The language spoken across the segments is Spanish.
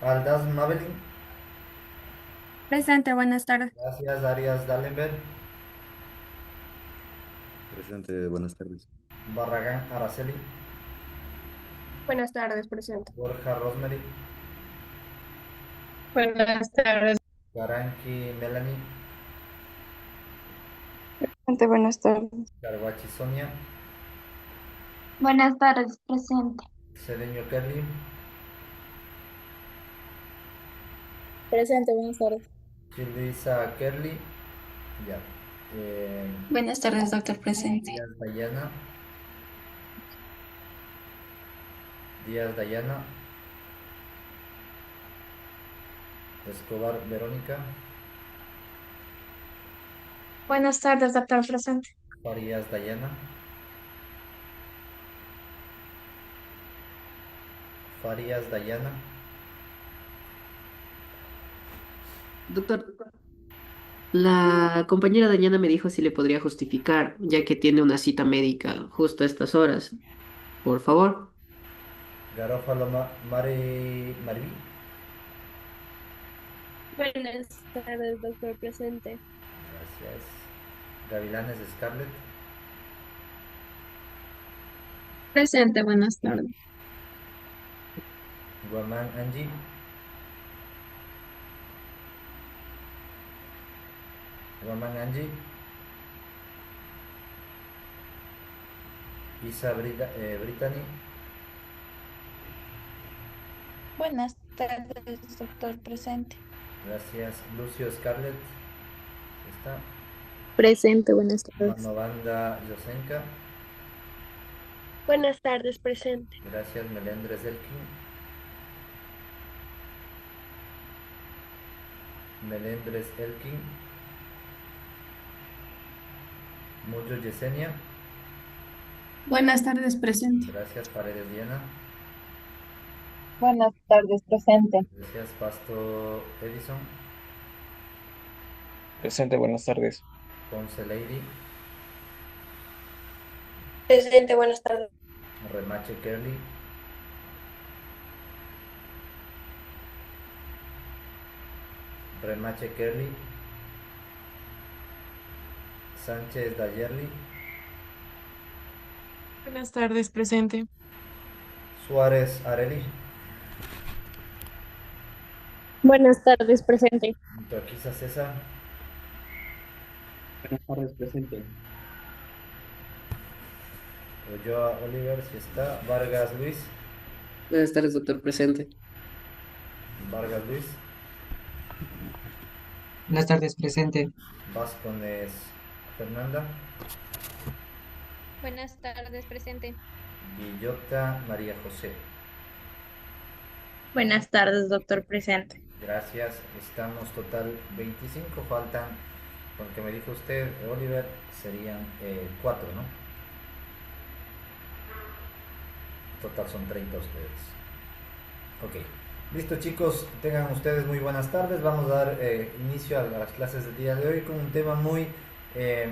Aldaz Mabelin. Presente, buenas tardes. Gracias, Arias Dallenberg. Presente, buenas tardes. Barragán Araceli. Buenas tardes, presente. Borja Rosemary. Buenas tardes. Garanqui Melanie. Buenas tardes. Carguachi Sonia. Buenas tardes, presente. Cedeño Kerly. Presente, buenas tardes. Chilisa Kerly. Ya. Buenas tardes, doctor presente. Díaz Dayana. Díaz Dayana. Escobar Verónica. Buenas tardes, doctor presente. Farías Dayana. Farías Dayana. Doctor, la compañera Daniela me dijo si le podría justificar, ya que tiene una cita médica justo a estas horas. Por favor. Garófalo Mariví. Buenas tardes, doctor presente. Gracias. Gavilanes Scarlett. Presente, buenas tardes. Guamán Angie. Guamán Angie. Isa Brittany. Buenas tardes, doctor presente. Gracias. Lucio Scarlett. Está. Presente, buenas tardes. Manobanda Yosenka. Buenas tardes, presente. Gracias. Melendres Elkin. Melendres Elkin. Muyo Yesenia. Buenas tardes, presente. Gracias. Paredes Diana. Buenas tardes, presente. Gracias. Pasto Edison. Presente, buenas tardes. Ponce Lady. Presente, buenas tardes. Remache Kerly. Remache Kerly. Sánchez Dayerli. Buenas tardes, presente. Suárez Areli. Buenas tardes, presente. Toquiza César. Buenas tardes, presente. Ulloa Oliver, si está. Vargas Luis. Buenas tardes, doctor presente. Vargas Luis. Buenas tardes, presente. Vázquez Fernanda. Buenas tardes, presente. Villota María José. Buenas tardes, doctor presente. Gracias. Estamos total 25. Faltan, con que me dijo usted, Oliver, serían 4, ¿no? Total son 30 ustedes. Ok. Listo, chicos, tengan ustedes muy buenas tardes. Vamos a dar inicio a las clases del día de hoy con un tema muy eh,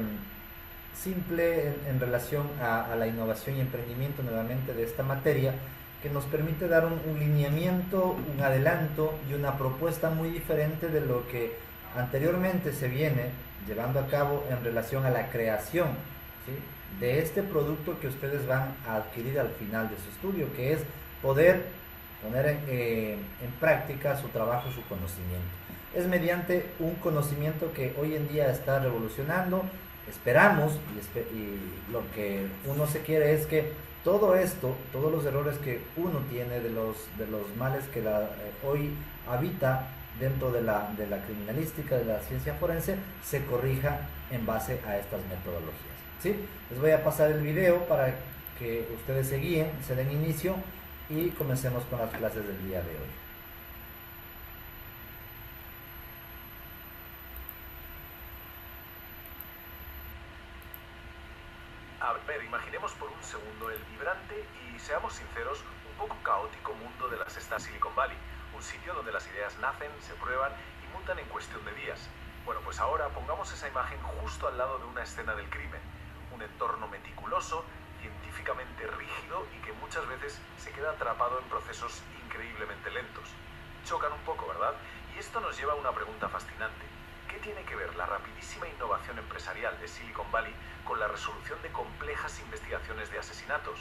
simple en relación a la innovación y emprendimiento nuevamente de esta materia, que nos permite dar un lineamiento, un adelanto y una propuesta muy diferente de lo que anteriormente se viene llevando a cabo en relación a la creación, ¿sí?, de este producto que ustedes van a adquirir al final de su estudio, que es poder poner en práctica su trabajo, su conocimiento. Es mediante un conocimiento que hoy en día está revolucionando. Esperamos y lo que uno se quiere es que todo esto, todos los errores que uno tiene de los males que hoy habita dentro de la criminalística, de la ciencia forense, se corrija en base a estas metodologías, ¿sí? Les voy a pasar el video para que ustedes se guíen, se den inicio y comencemos con las clases del día de hoy. A ver, imaginemos por un segundo el vibrante y, seamos sinceros, un poco caótico mundo de las startups Silicon Valley, un sitio donde las ideas nacen, se prueban y mutan en cuestión de días. Bueno, pues ahora pongamos esa imagen justo al lado de una escena del crimen, un entorno meticuloso, científicamente rígido y que muchas veces se queda atrapado en procesos increíblemente lentos. Chocan un poco, ¿verdad? Y esto nos lleva a una pregunta fascinante. ¿Qué tiene que ver la rapidísima innovación empresarial de Silicon Valley con la resolución de complejas investigaciones de asesinatos?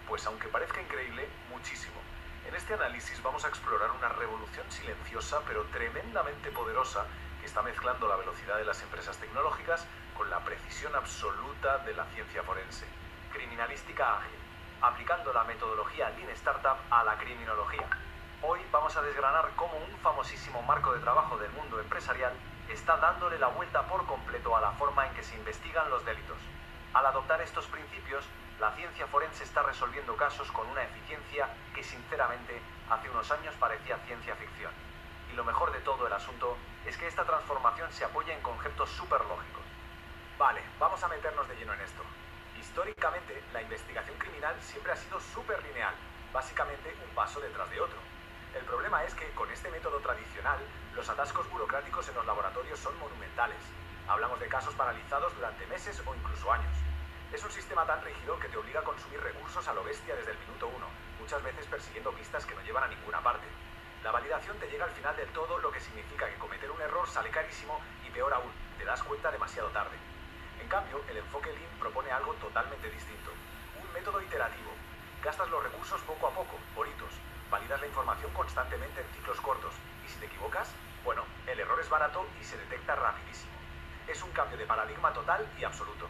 Pues aunque parezca increíble, muchísimo. En este análisis vamos a explorar una revolución silenciosa pero tremendamente poderosa que está mezclando la velocidad de las empresas tecnológicas con la precisión absoluta de la ciencia forense. Criminalística ágil, aplicando la metodología Lean Startup a la criminología. Hoy vamos a desgranar cómo un famosísimo marco de trabajo del mundo empresarial está dándole la vuelta por completo a la forma en que se investigan los delitos. Al adoptar estos principios, la ciencia forense está resolviendo casos con una eficiencia que sinceramente hace unos años parecía ciencia ficción. Y lo mejor de todo el asunto es que esta transformación se apoya en conceptos súper lógicos. Vale, vamos a meternos de lleno en esto. Históricamente, la investigación criminal siempre ha sido súper lineal, básicamente un paso detrás de otro. El problema es que con este método tradicional, los atascos burocráticos en los laboratorios son monumentales. Hablamos de casos paralizados durante meses o incluso años. Es un sistema tan rígido que te obliga a consumir recursos a lo bestia desde el minuto uno, muchas veces persiguiendo pistas que no llevan a ninguna parte. La validación te llega al final del todo, lo que significa que cometer un error sale carísimo y peor aún, te das cuenta demasiado tarde. En cambio, el enfoque Lean propone algo totalmente distinto. Un método iterativo. Gastas los recursos poco a poco, por hitos. Validas la información constantemente en ciclos cortos. Y si te equivocas, bueno, el error es barato y se detecta rapidísimo. Es un cambio de paradigma total y absoluto.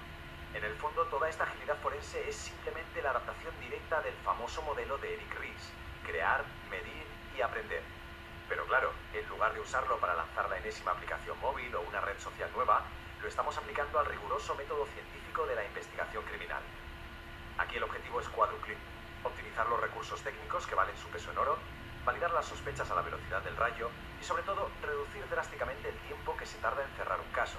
En el fondo, toda esta agilidad forense es simplemente la adaptación directa del famoso modelo de Eric Ries. Crear, medir y aprender. Pero claro, en lugar de usarlo para lanzar la enésima aplicación móvil o una red social nueva, lo estamos aplicando al riguroso método científico de la investigación criminal. Aquí el objetivo es cuádruple: optimizar los recursos técnicos que valen su peso en oro, validar las sospechas a la velocidad del rayo y sobre todo reducir drásticamente el tiempo que se tarda en cerrar un caso.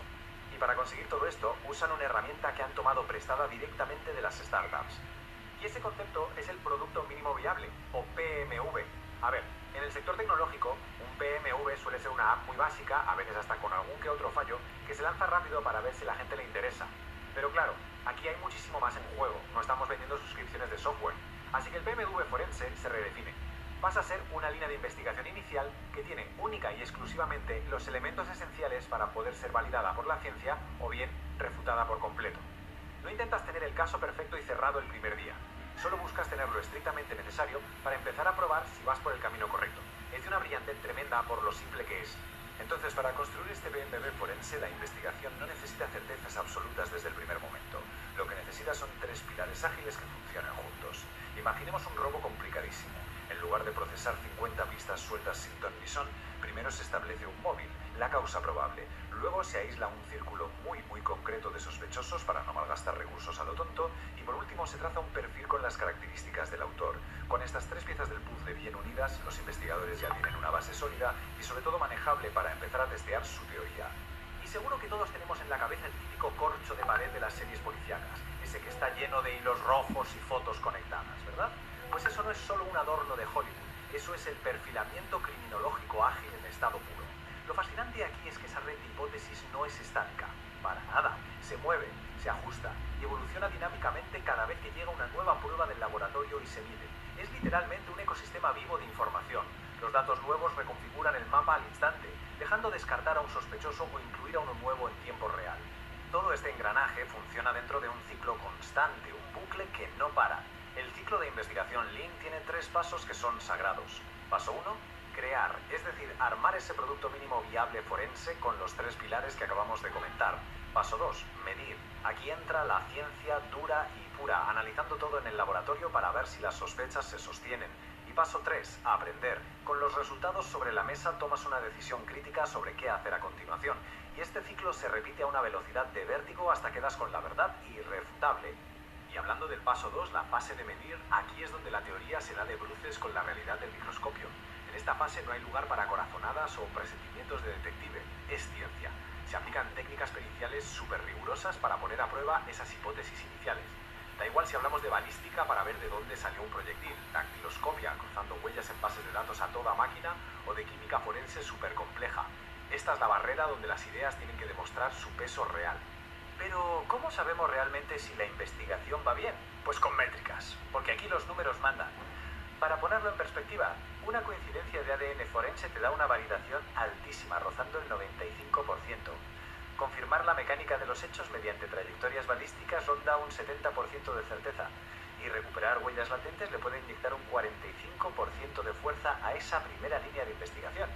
Y para conseguir todo esto usan una herramienta que han tomado prestada directamente de las startups. Y ese concepto es el Producto Mínimo Viable, o PMV. A ver, en el sector tecnológico, un PMV suele ser una app muy básica, a veces hasta con algún que otro fallo, que se lanza rápido para ver si a la gente le interesa. Pero claro, aquí hay muchísimo más en juego, no estamos vendiendo suscripciones de software. Así que el PMV forense se redefine. Pasa a ser una línea de investigación inicial que tiene única y exclusivamente los elementos esenciales para poder ser validada por la ciencia o bien refutada por completo. No intentas tener el caso perfecto y cerrado el primer día. Solo buscas tener lo estrictamente necesario para empezar a probar si vas por el camino correcto. Es de una brillantez tremenda por lo simple que es. Entonces, para construir este PMV forense, la investigación no necesita certezas absolutas desde el primer momento. Lo que necesita son tres pilares ágiles que funcionen juntos. Imaginemos un robo complicadísimo. En lugar de procesar 50 pistas sueltas sin ton ni son, primero se establece un móvil, la causa probable. Luego se aísla un círculo muy concreto de sospechosos para no malgastar recursos a lo tonto. Y por último se traza un perfil con las características del autor. Con estas tres piezas del puzzle bien unidas, los investigadores ya tienen una base sólida y sobre todo manejable para empezar a testear su teoría. Y seguro que todos tenemos en la cabeza el típico corcho de pared de las series policíacas, ese que está lleno de hilos rojos y fotos conectadas, ¿verdad? Pues eso no es solo un adorno de Hollywood, eso es el perfilamiento criminológico ágil en estado puro. Lo fascinante aquí es que esa red de hipótesis no es estática, para nada, se mueve, se ajusta y evoluciona dinámicamente cada vez que llega una nueva prueba del laboratorio y se mide. Es literalmente un ecosistema vivo de información. Los datos nuevos reconfiguran el mapa al instante, dejando descartar a un sospechoso o incluir a uno nuevo en tiempo real. Todo este engranaje funciona dentro de un ciclo constante, un bucle que no para. El ciclo de investigación Lean tiene tres pasos que son sagrados. Paso 1, crear, es decir, armar ese producto mínimo viable forense con los tres pilares que acabamos de comentar. Paso 2, medir. Aquí entra la ciencia dura y pura, analizando todo en el laboratorio para ver si las sospechas se sostienen. Y paso 3, aprender. Con los resultados sobre la mesa tomas una decisión crítica sobre qué hacer a continuación. Y este ciclo se repite a una velocidad de vértigo hasta que das con la verdad irrefutable. Y hablando del paso 2, la fase de medir, aquí es donde la teoría se da de bruces con la realidad del microscopio. En esta fase no hay lugar para corazonadas o presentimientos de detective, es ciencia. Se aplican técnicas periciales súper rigurosas para poner a prueba esas hipótesis iniciales. Da igual si hablamos de balística para ver de dónde salió un proyectil, dactiloscopia, cruzando huellas en bases de datos a toda máquina, o de química forense súper compleja. Esta es la barrera donde las ideas tienen que demostrar su peso real. Pero, ¿cómo sabemos realmente si la investigación va bien? Pues con métricas, porque aquí los números mandan. Para ponerlo en perspectiva, una coincidencia de ADN forense te da una validación altísima, rozando el 95%. Confirmar la mecánica de los hechos mediante trayectorias balísticas ronda un 70% de certeza, y recuperar huellas latentes le puede inyectar un 45% de fuerza a esa primera línea de investigación.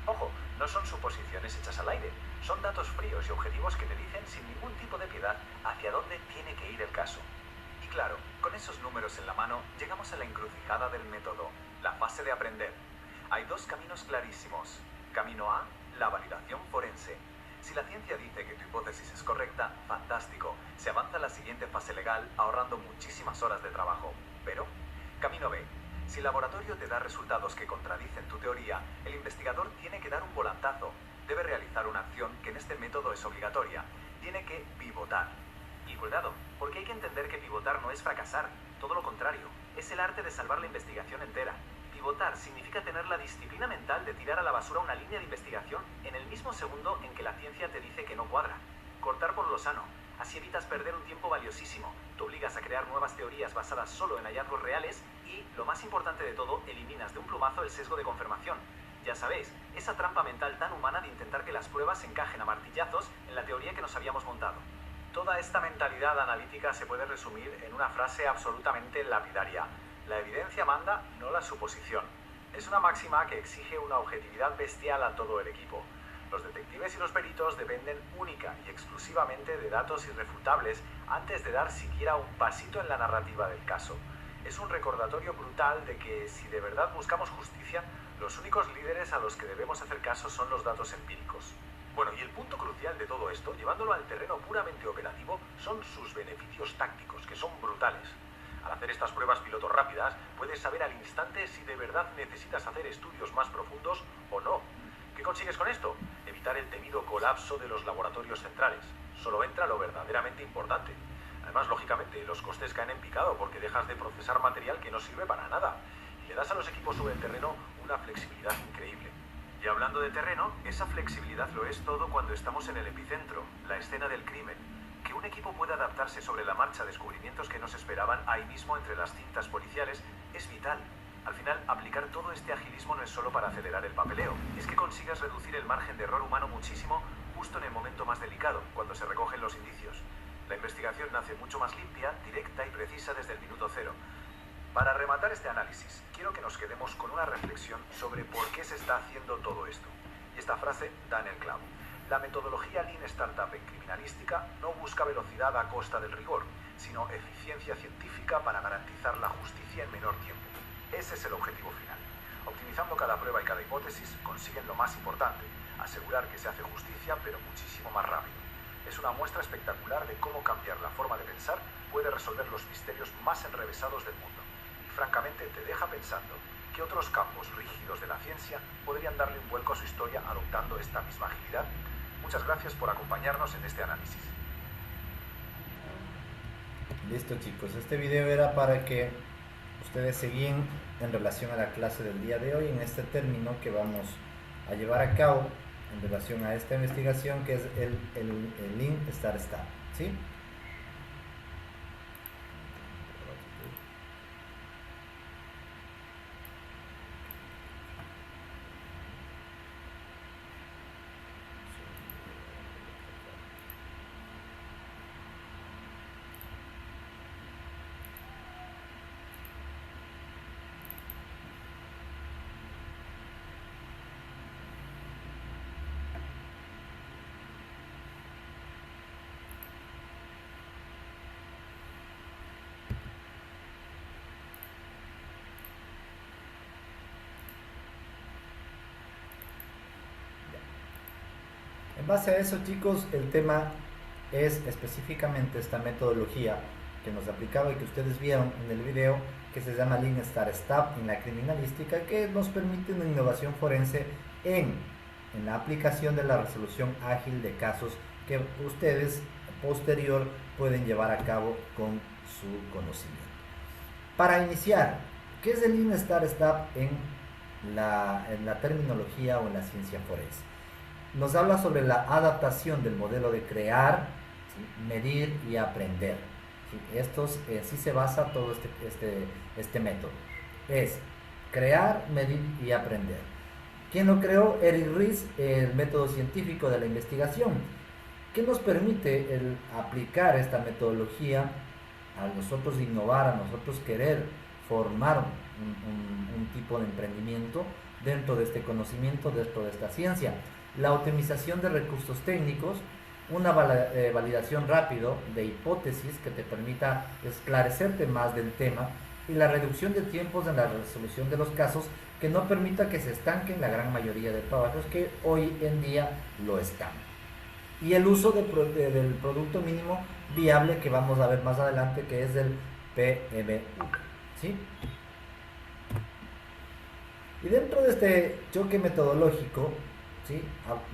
Ojo, no son suposiciones hechas al aire, son datos fríos y objetivos que te dicen sin ningún tipo de piedad hacia dónde tiene que ir el caso. Y claro, con esos números en la mano, llegamos a la encrucijada del método, la fase de aprender. Hay dos caminos clarísimos. Camino A, la validación forense. Si la ciencia dice que tu hipótesis es correcta, fantástico. Se avanza a la siguiente fase legal, ahorrando muchísimas horas de trabajo. Pero, camino B. Si el laboratorio te da resultados que contradicen tu teoría, el investigador tiene que dar un volantazo. Debe realizar una acción que en este método es obligatoria. Tiene que pivotar. Y cuidado, porque hay que entender que pivotar no es fracasar, todo lo contrario, es el arte de salvar la investigación entera. Pivotar significa tener la disciplina mental de tirar a la basura una línea de investigación en el mismo segundo en que la ciencia te dice que no cuadra. Cortar por lo sano, así evitas perder un tiempo valiosísimo, te obligas a crear nuevas teorías basadas solo en hallazgos reales y, lo más importante de todo, eliminas de un plumazo el sesgo de confirmación. Ya sabéis, esa trampa mental tan humana de intentar que las pruebas encajen a martillazos en la teoría que nos habíamos montado. Toda esta mentalidad analítica se puede resumir en una frase absolutamente lapidaria. La evidencia manda, no la suposición. Es una máxima que exige una objetividad bestial a todo el equipo. Los detectives y los peritos dependen única y exclusivamente de datos irrefutables antes de dar siquiera un pasito en la narrativa del caso. Es un recordatorio brutal de que, si de verdad buscamos justicia, los únicos líderes a los que debemos hacer caso son los datos empíricos. Bueno, y el punto crucial de todo esto, llevándolo al terreno puramente operativo, son sus beneficios tácticos, que son brutales. Al hacer estas pruebas piloto rápidas, puedes saber al instante si de verdad necesitas hacer estudios más profundos o no. ¿Qué consigues con esto? Evitar el temido colapso de los laboratorios centrales. Solo entra lo verdaderamente importante. Además, lógicamente, los costes caen en picado porque dejas de procesar material que no sirve para nada. Y le das a los equipos sobre el terreno una flexibilidad increíble. Y hablando de terreno, esa flexibilidad lo es todo cuando estamos en el epicentro, la escena del crimen. Que un equipo pueda adaptarse sobre la marcha a descubrimientos que no se esperaban ahí mismo entre las cintas policiales es vital. Al final, aplicar todo este agilismo no es solo para acelerar el papeleo, es que consigas reducir el margen de error humano muchísimo justo en el momento más delicado, cuando se recogen los indicios. La investigación nace mucho más limpia, directa y precisa desde el minuto cero. Para rematar este análisis, quiero que nos quedemos con una reflexión sobre por qué se está haciendo todo esto. Y esta frase da en el clavo. La metodología Lean Startup en criminalística no busca velocidad a costa del rigor, sino eficiencia científica para garantizar la justicia en menor tiempo. Ese es el objetivo final. Optimizando cada prueba y cada hipótesis consiguen lo más importante, asegurar que se hace justicia pero muchísimo más rápido. Es una muestra espectacular de cómo cambiar la forma de pensar puede resolver los misterios más enrevesados del mundo. Y francamente te deja pensando que otros campos rígidos de la ciencia podrían darle un vuelco a su historia adoptando esta misma agilidad. Muchas gracias por acompañarnos en este análisis. Listo, chicos, este video era para que ustedes se guíen en relación a la clase del día de hoy en este término que vamos a llevar a cabo en relación a esta investigación que es el Lean Startup, ¿sí? En base a eso, chicos, el tema es específicamente esta metodología que nos aplicaba y que ustedes vieron en el video, que se llama Lean Startup en la criminalística, que nos permite una innovación forense en la aplicación de la resolución ágil de casos que ustedes posterior pueden llevar a cabo con su conocimiento. Para iniciar, ¿qué es el Lean Startup en la terminología o en la ciencia forense? Nos habla sobre la adaptación del modelo de crear, ¿sí?, medir y aprender. ¿Sí? Esto sí se basa todo este método. es crear, medir y aprender. ¿Quién lo creó? Eric Ries, el método científico de la investigación. ¿Qué nos permite el aplicar esta metodología a nosotros innovar, a nosotros querer formar un tipo de emprendimiento dentro de este conocimiento, dentro de esta ciencia? La optimización de recursos técnicos, una validación rápido de hipótesis que te permita esclarecerte más del tema y la reducción de tiempos en la resolución de los casos que no permita que se estanquen la gran mayoría de trabajos que hoy en día lo están. Y el uso del producto mínimo viable que vamos a ver más adelante, que es el PMV, ¿sí? Y dentro de este choque metodológico, ¿sí?,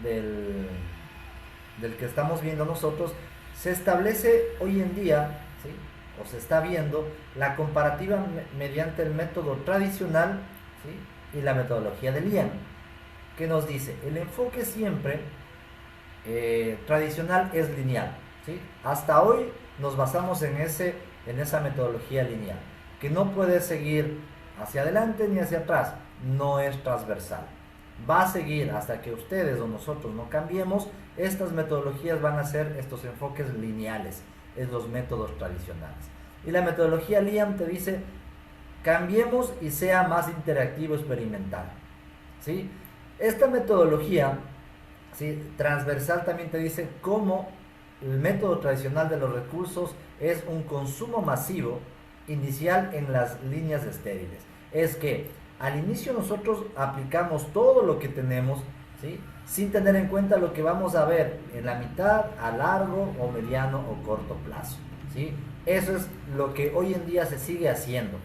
del que estamos viendo nosotros, se establece hoy en día, ¿sí?, o se está viendo la comparativa mediante el método tradicional, ¿sí?, y la metodología de Lian, que nos dice, el enfoque siempre tradicional es lineal, ¿sí? Hasta hoy nos basamos en esa metodología lineal, que no puede seguir hacia adelante ni hacia atrás, no es transversal. Va a seguir hasta que ustedes o nosotros no cambiemos. Estas metodologías van a ser estos enfoques lineales, es los métodos tradicionales. Y la metodología Lian te dice, cambiemos y sea más interactivo, experimental, ¿sí? Esta metodología, ¿sí?, transversal también te dice cómo el método tradicional de los recursos es un consumo masivo inicial en las líneas estériles. Es que al inicio nosotros aplicamos todo lo que tenemos, ¿sí?, sin tener en cuenta lo que vamos a ver en la mitad, a largo o mediano o corto plazo, ¿sí? Eso es lo que hoy en día se sigue haciendo.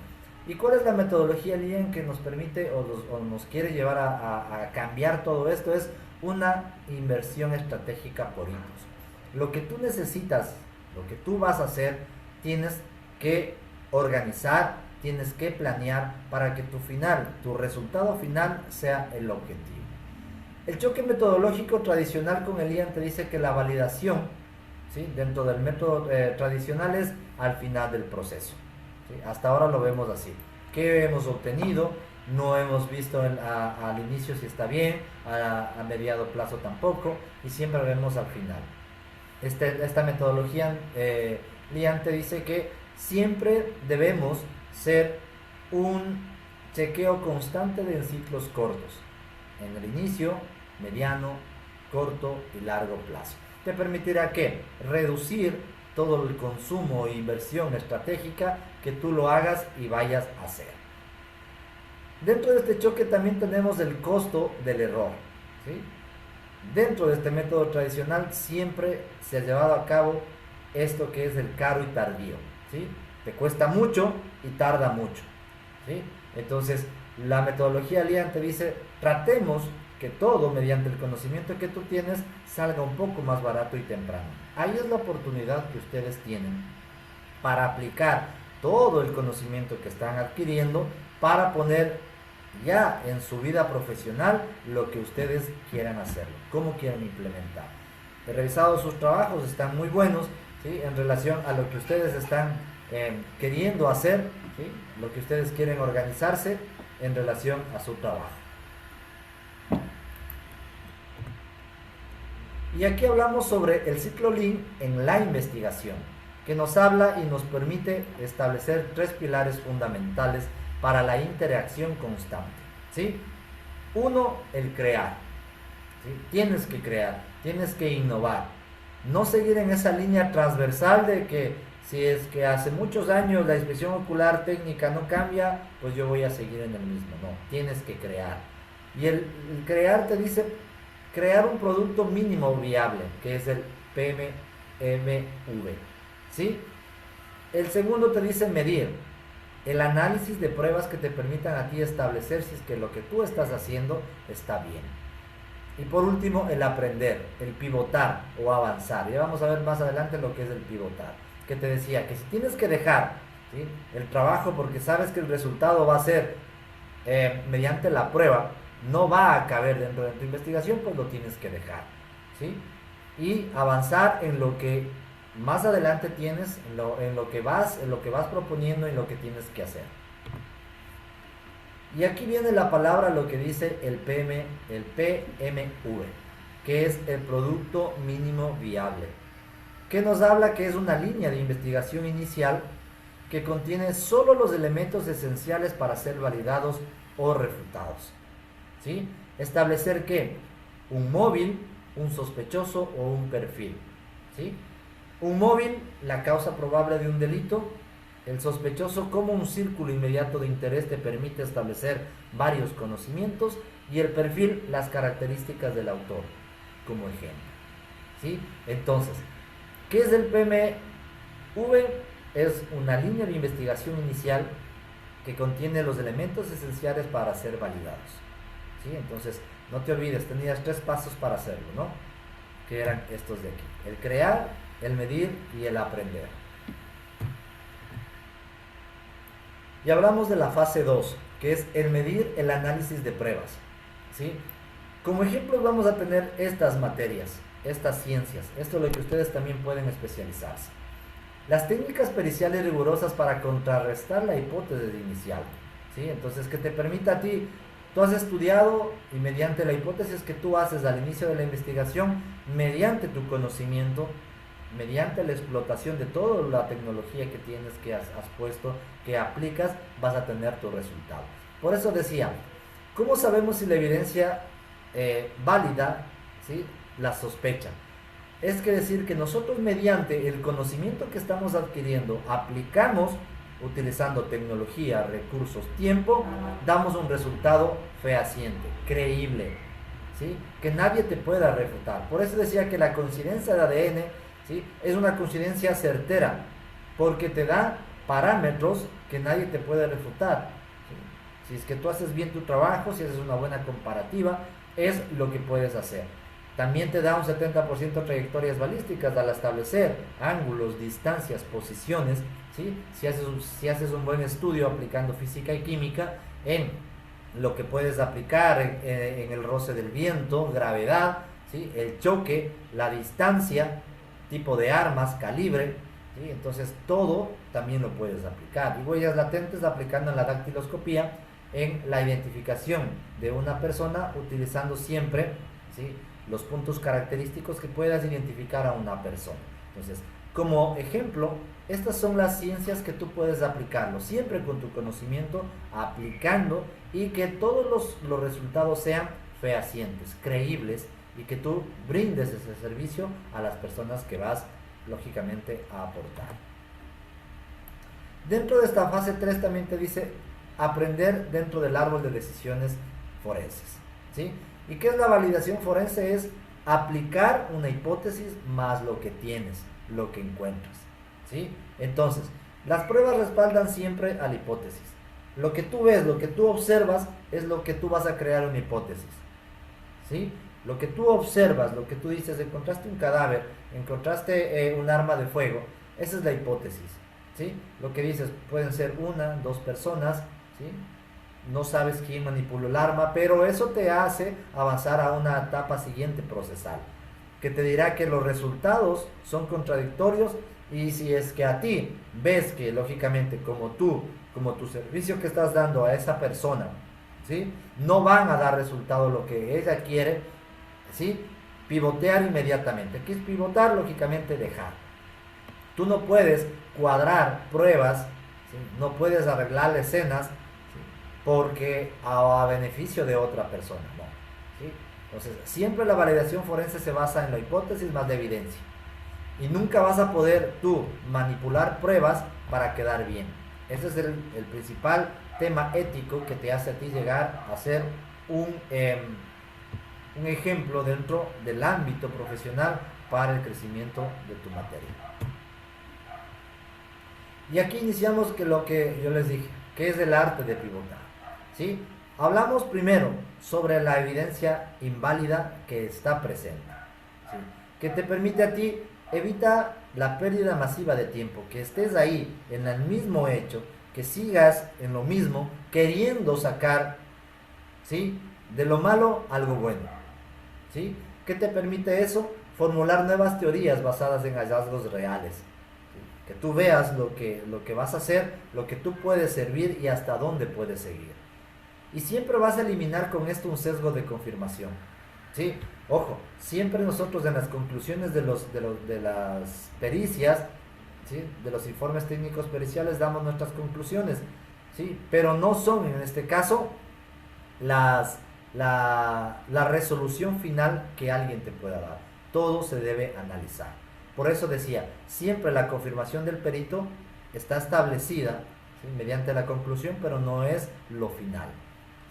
¿Y cuál es la metodología Lian que nos permite o nos quiere llevar a cambiar todo esto? Es una inversión estratégica por hitos. Lo que tú necesitas, lo que tú vas a hacer, tienes que organizar, tienes que planear para que tu resultado final sea el objetivo. El choque metodológico tradicional con el Lian te dice que la validación, ¿sí?, dentro del método tradicional es al final del proceso, ¿sí? Hasta ahora lo vemos así. ¿Qué hemos obtenido? No hemos visto al inicio si está bien, a mediado plazo tampoco, y siempre vemos al final. Esta metodología Lian te dice que siempre debemos ser un chequeo constante de ciclos cortos, en el inicio, mediano, corto y largo plazo. Te permitirá que reducir todo el consumo e inversión estratégica que tú lo hagas y vayas a hacer. Dentro de este choque también tenemos el costo del error, ¿sí? Dentro de este método tradicional siempre se ha llevado a cabo esto que es el caro y tardío, ¿sí? Te cuesta mucho y tarda mucho, ¿sí? Entonces la metodología Lian te dice, tratemos que todo mediante el conocimiento que tú tienes salga un poco más barato y temprano. Ahí es la oportunidad que ustedes tienen para aplicar todo el conocimiento que están adquiriendo para poner ya en su vida profesional lo que ustedes quieran hacer, cómo quieran implementar. He revisado sus trabajos, están muy buenos, ¿sí?, en relación a lo que ustedes están queriendo hacer, ¿sí?, lo que ustedes quieren organizarse en relación a su trabajo. Y aquí hablamos sobre el ciclo Lean en la investigación, que nos habla y nos permite establecer 3 pilares fundamentales para la interacción constante, ¿sí? 1, el crear, ¿sí? Tienes que crear, tienes que innovar, no seguir en esa línea transversal de que si es que hace muchos años la inspección ocular técnica no cambia, pues yo voy a seguir en el mismo. No, tienes que crear. Y el crear te dice crear un producto mínimo viable, que es el PMV, ¿sí? El segundo te dice medir, el análisis de pruebas que te permitan a ti establecer si es que lo que tú estás haciendo está bien. Y por último, el aprender, el pivotar o avanzar. Ya vamos a ver más adelante lo que es el pivotar, que te decía que si tienes que dejar, ¿sí?, el trabajo porque sabes que el resultado va a ser mediante la prueba, no va a caber dentro de tu investigación, pues lo tienes que dejar, ¿sí? Y avanzar en lo que más adelante tienes, en lo que vas proponiendo y lo que tienes que hacer. Y aquí viene la palabra, lo que dice el PMV, que es el Producto Mínimo Viable, que nos habla que es una línea de investigación inicial que contiene solo los elementos esenciales para ser validados o refutados. ¿Sí? Establecer que un móvil, un sospechoso o un perfil. ¿Sí? Un móvil, la causa probable de un delito. El sospechoso, como un círculo inmediato de interés te permite establecer varios conocimientos. Y el perfil, las características del autor, como ejemplo. ¿Sí? Entonces, ¿qué es el PMV? Es una línea de investigación inicial que contiene los elementos esenciales para ser validados. ¿Sí? Entonces, no te olvides, tenías 3 pasos para hacerlo, ¿no? Que eran estos de aquí: el crear, el medir y el aprender. Y hablamos de la fase 2, que es el medir, el análisis de pruebas. ¿Sí? Como ejemplos vamos a tener estas materias, estas ciencias. Esto es lo que ustedes también pueden especializarse. Las técnicas periciales rigurosas para contrarrestar la hipótesis inicial. ¿Sí? Entonces, que te permita a ti, tú has estudiado y mediante la hipótesis que tú haces al inicio de la investigación, mediante tu conocimiento, mediante la explotación de toda la tecnología que tienes, que has puesto, que aplicas, vas a tener tu resultado. Por eso decía, ¿cómo sabemos si la evidencia válida, ¿sí?, la sospecha? Es que decir que nosotros mediante el conocimiento que estamos adquiriendo, aplicamos, utilizando tecnología, recursos, tiempo, damos un resultado fehaciente, creíble, ¿sí?, que nadie te pueda refutar. Por eso decía que la coincidencia de ADN, ¿sí?, es una coincidencia certera, porque te da parámetros que nadie te puede refutar. ¿Sí? Si es que tú haces bien tu trabajo, si haces una buena comparativa, es lo que puedes hacer. También te da un 70% de trayectorias balísticas al establecer ángulos, distancias, posiciones. ¿Sí? Si haces un buen estudio aplicando física y química en lo que puedes aplicar en el roce del viento, gravedad, ¿sí?, el choque, la distancia, tipo de armas, calibre. ¿Sí? Entonces todo también lo puedes aplicar. Y huellas latentes aplicando en la dactiloscopía en la identificación de una persona, utilizando siempre, ¿sí?, los puntos característicos que puedas identificar a una persona. Entonces, como ejemplo, estas son las ciencias que tú puedes aplicarlo, siempre con tu conocimiento, aplicando, y que todos los resultados sean fehacientes, creíbles, y que tú brindes ese servicio a las personas que vas, lógicamente, a aportar. Dentro de esta fase 3 también te dice aprender dentro del árbol de decisiones forenses. ¿Sí? ¿Y qué es la validación forense? Es aplicar una hipótesis más lo que tienes, lo que encuentras. ¿Sí? Entonces, las pruebas respaldan siempre a la hipótesis. Lo que tú ves, lo que tú observas, es lo que tú vas a crear una hipótesis. ¿Sí? Lo que tú observas, lo que tú dices, encontraste un cadáver, encontraste un arma de fuego, esa es la hipótesis. ¿Sí? Lo que dices, pueden ser 1, 2 personas, ¿sí? No sabes quién manipuló el arma, pero eso te hace avanzar a una etapa siguiente procesal, que te dirá que los resultados son contradictorios, y si es que a ti ves que, lógicamente, como tu servicio que estás dando a esa persona, ¿sí?, no van a dar resultado lo que ella quiere, ¿sí?, pivotear inmediatamente. ¿Qué es pivotar? Lógicamente dejar. Tú no puedes cuadrar pruebas, ¿sí?, no puedes arreglar escenas, ¿sí?, porque a beneficio de otra persona, no. ¿Sí? Entonces, siempre la validación forense se basa en la hipótesis más la evidencia. Y nunca vas a poder tú manipular pruebas para quedar bien. Ese es el principal tema ético que te hace a ti llegar a ser un ejemplo dentro del ámbito profesional para el crecimiento de tu materia. Y aquí iniciamos que lo que yo les dije, que es el arte de pivotar. ¿Sí? Hablamos primero sobre la evidencia inválida que está presente, ¿sí?, que te permite a ti evitar la pérdida masiva de tiempo, que estés ahí en el mismo hecho, que sigas en lo mismo, queriendo sacar, ¿sí?, de lo malo algo bueno. ¿Sí? ¿Qué te permite eso? Formular nuevas teorías basadas en hallazgos reales. ¿Sí? Que tú veas lo que vas a hacer, lo que tú puedes servir y hasta dónde puedes seguir. Y siempre vas a eliminar con esto un sesgo de confirmación. ¿Sí? Ojo, siempre nosotros en las conclusiones de las pericias, ¿sí? De los informes técnicos periciales damos nuestras conclusiones, ¿sí? Pero no son en este caso la resolución final que alguien te pueda dar. Todo se debe analizar. Por eso decía, siempre la confirmación del perito está establecida, ¿sí? Mediante la conclusión, pero no es lo final,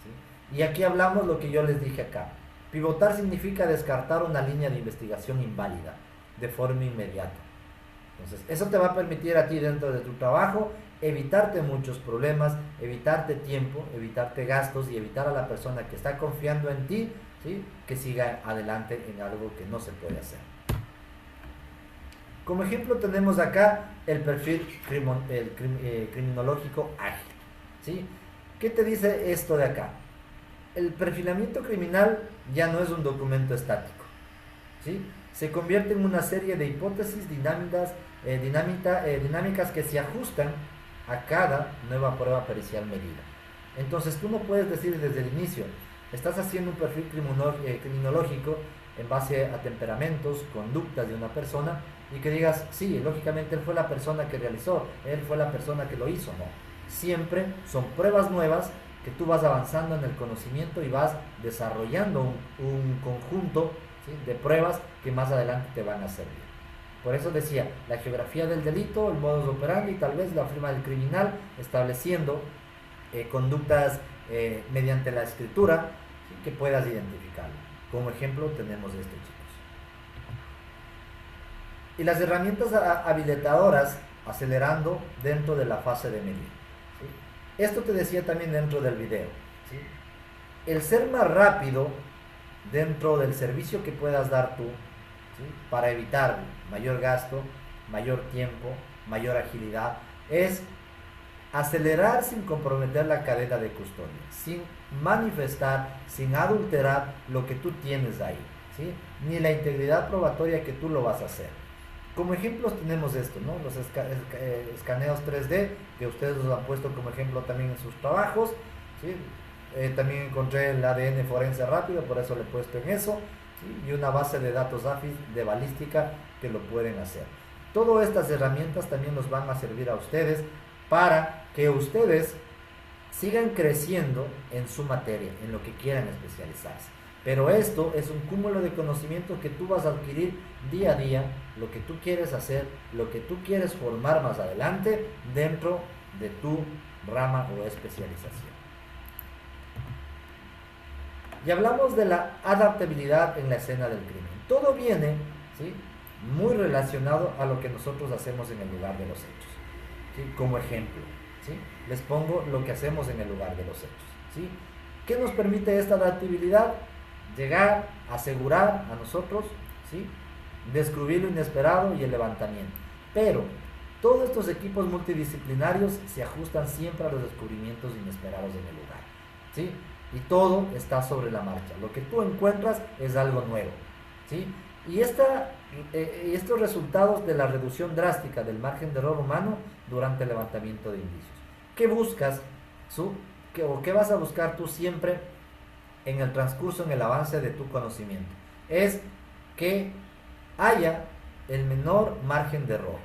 ¿sí? Y aquí hablamos lo que yo les dije acá. Pivotar significa descartar una línea de investigación inválida de forma inmediata. Entonces, eso te va a permitir a ti dentro de tu trabajo evitarte muchos problemas, evitarte tiempo, evitarte gastos y evitar a la persona que está confiando en ti, ¿sí? Que siga adelante en algo que no se puede hacer. Como ejemplo tenemos acá el perfil criminológico ágil, ¿sí? ¿Qué te dice esto de acá? El perfilamiento criminal ya no es un documento estático, ¿sí? Se convierte en una serie de hipótesis dinámicas que se ajustan a cada nueva prueba pericial medida. Entonces tú no puedes decir desde el inicio, estás haciendo un perfil criminológico en base a temperamentos, conductas de una persona, y que digas, sí, lógicamente él fue la persona que realizó, él fue la persona que lo hizo. No, siempre son pruebas nuevas que tú vas avanzando en el conocimiento y vas desarrollando un conjunto, ¿sí? De pruebas que más adelante te van a servir. Por eso decía, la geografía del delito, el modus operandi, tal vez la firma del criminal, estableciendo conductas mediante la escritura, ¿sí? Que puedas identificarlo. Como ejemplo tenemos esto, chicos. Y las herramientas habilitadoras acelerando dentro de la fase de medida, ¿sí? Esto te decía también dentro del video, ¿sí? El ser más rápido dentro del servicio que puedas dar tú, ¿sí? Para evitar mayor gasto, mayor tiempo, mayor agilidad, es acelerar sin comprometer la cadena de custodia, sin manifestar, sin adulterar lo que tú tienes ahí, ¿sí? Ni la integridad probatoria que tú lo vas a hacer. Como ejemplos tenemos esto, ¿no? Los escaneos 3D, que ustedes los han puesto como ejemplo también en sus trabajos, ¿sí? También encontré el ADN forense rápido, por eso le he puesto en eso, ¿sí? Y una base de datos AFIS de balística que lo pueden hacer. Todas estas herramientas también nos van a servir a ustedes para que ustedes sigan creciendo en su materia, en lo que quieran especializarse. Pero esto es un cúmulo de conocimientos que tú vas a adquirir día a día, lo que tú quieres hacer, lo que tú quieres formar más adelante dentro de tu rama o especialización. Y hablamos de la adaptabilidad en la escena del crimen. Todo viene, ¿sí? Muy relacionado a lo que nosotros hacemos en el lugar de los hechos, ¿sí? Como ejemplo, ¿sí? Les pongo lo que hacemos en el lugar de los hechos, ¿sí? ¿Qué nos permite esta adaptabilidad? Llegar, asegurar a nosotros, ¿sí? Descubrir lo inesperado y el levantamiento. Pero todos estos equipos multidisciplinarios se ajustan siempre a los descubrimientos inesperados en el lugar, ¿sí? Y todo está sobre la marcha. Lo que tú encuentras es algo nuevo, ¿sí? Y estos resultados de la reducción drástica del margen de error humano durante el levantamiento de indicios. ¿Qué buscas? ¿Qué vas a buscar tú siempre en el transcurso, en el avance de tu conocimiento? Es que haya el menor margen de error,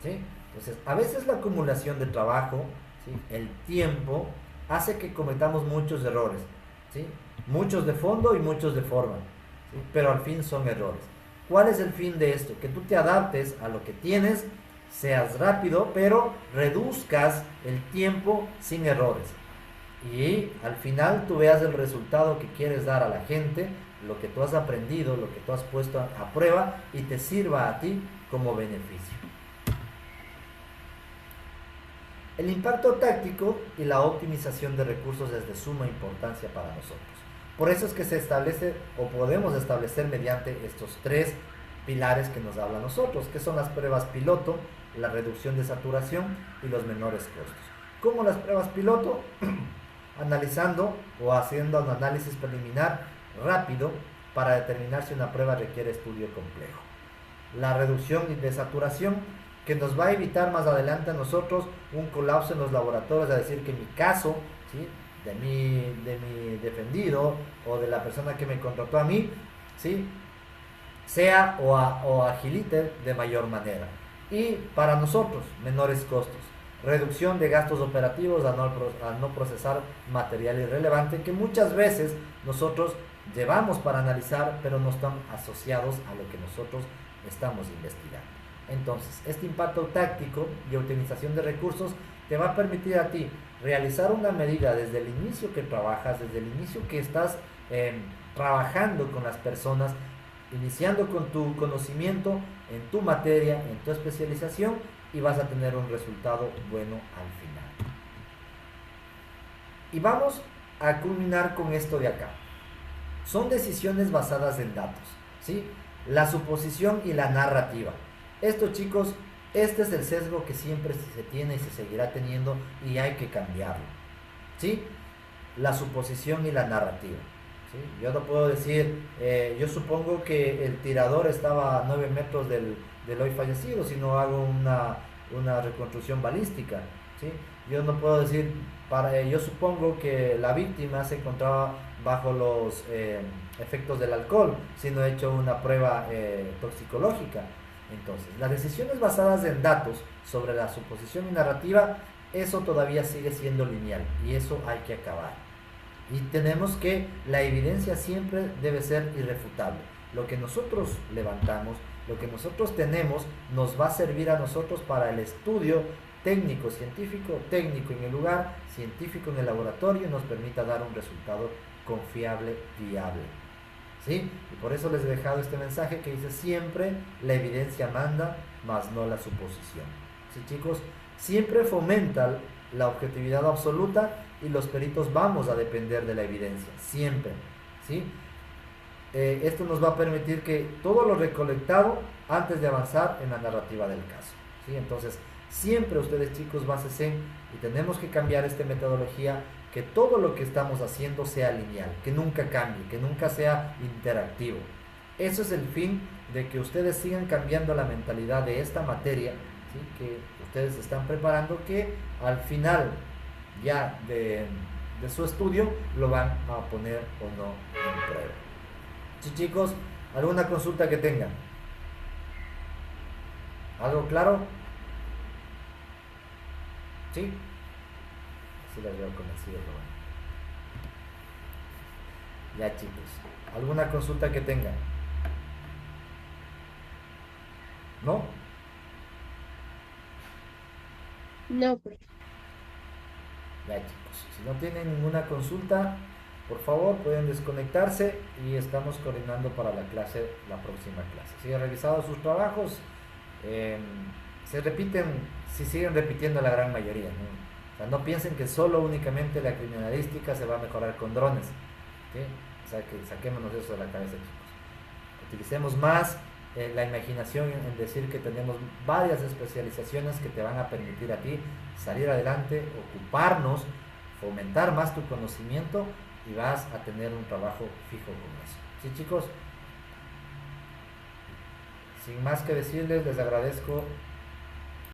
¿sí? Entonces, a veces la acumulación de trabajo, ¿sí? El tiempo, hace que cometamos muchos errores, ¿sí? Muchos de fondo y muchos de forma, ¿sí? Pero al fin son errores. ¿Cuál es el fin de esto? Que tú te adaptes a lo que tienes, seas rápido, pero reduzcas el tiempo sin errores. Y al final tú veas el resultado que quieres dar a la gente, lo que tú has aprendido, lo que tú has puesto a prueba y te sirva a ti como beneficio. El impacto táctico y la optimización de recursos es de suma importancia para nosotros. Por eso es que se establece o podemos establecer mediante estos tres pilares que nos habla a nosotros, que son las pruebas piloto, la reducción de saturación y los menores costos. ¿Cómo las pruebas piloto? Analizando o haciendo un análisis preliminar rápido para determinar si una prueba requiere estudio complejo. La reducción de saturación, que nos va a evitar más adelante a nosotros un colapso en los laboratorios, es decir, que mi caso, ¿sí? de mi defendido o de la persona que me contrató a mí, ¿sí? Sea o agilite de mayor manera. Y para nosotros, menores costos. Reducción de gastos operativos al no procesar material irrelevante que muchas veces nosotros llevamos para analizar, pero no están asociados a lo que nosotros estamos investigando. Entonces, este impacto táctico y optimización de recursos te va a permitir a ti realizar una medida desde el inicio que trabajas, desde el inicio que estás trabajando con las personas, iniciando con tu conocimiento en tu materia, en tu especialización, y vas a tener un resultado bueno al final. Y vamos a culminar con esto de acá. Son decisiones basadas en datos, ¿sí? La suposición y la narrativa. Esto, chicos, este es el sesgo que siempre se tiene y se seguirá teniendo, y hay que cambiarlo, ¿sí? La suposición y la narrativa, ¿sí? Yo no puedo decir, yo supongo que el tirador estaba a 9 metros del hoy fallecido, si no hago una reconstrucción balística, ¿sí? Yo no puedo decir, yo supongo que la víctima se encontraba bajo los efectos del alcohol, si no he hecho una prueba toxicológica. Entonces, las decisiones basadas en datos sobre la suposición y narrativa, eso todavía sigue siendo lineal, y eso hay que acabar. Y tenemos que, la evidencia siempre debe ser irrefutable. Lo que nosotros levantamos, lo que nosotros tenemos, nos va a servir a nosotros para el estudio técnico, científico, técnico en el lugar, científico en el laboratorio, y nos permita dar un resultado confiable, viable, ¿sí? Y por eso les he dejado este mensaje que dice: siempre la evidencia manda, mas no la suposición. ¿Sí, chicos? Siempre fomenta la objetividad absoluta, y los peritos vamos a depender de la evidencia, siempre, ¿sí? Esto nos va a permitir que todo lo recolectado antes de avanzar en la narrativa del caso, ¿sí? Entonces, siempre ustedes, chicos, básense, y tenemos que cambiar esta metodología, que todo lo que estamos haciendo sea lineal, que nunca cambie, que nunca sea interactivo. Eso es el fin de que ustedes sigan cambiando la mentalidad de esta materia, ¿sí? Que ustedes están preparando, que al final ya de su estudio lo van a poner o no en prueba. Sí, chicos, ¿alguna consulta que tengan? ¿Algo claro? ¿Sí? Así las veo convencido, ¿no? Ya, chicos, ¿alguna consulta que tengan? ¿No? No, pues. Ya, chicos, si no tienen ninguna consulta, por favor pueden desconectarse, y estamos coordinando para la próxima clase. Si han revisado sus trabajos, si siguen repitiendo la gran mayoría, ¿no? O sea, no piensen que solo únicamente la criminalística se va a mejorar con drones, ¿sí? O sea, que saquémonos eso de la cabeza, chicos. Utilicemos más la imaginación en decir que tenemos varias especializaciones que te van a permitir a ti salir adelante, ocuparnos, fomentar más tu conocimiento, y vas a tener un trabajo fijo con eso. ¿Sí, chicos? Sin más que decirles, les agradezco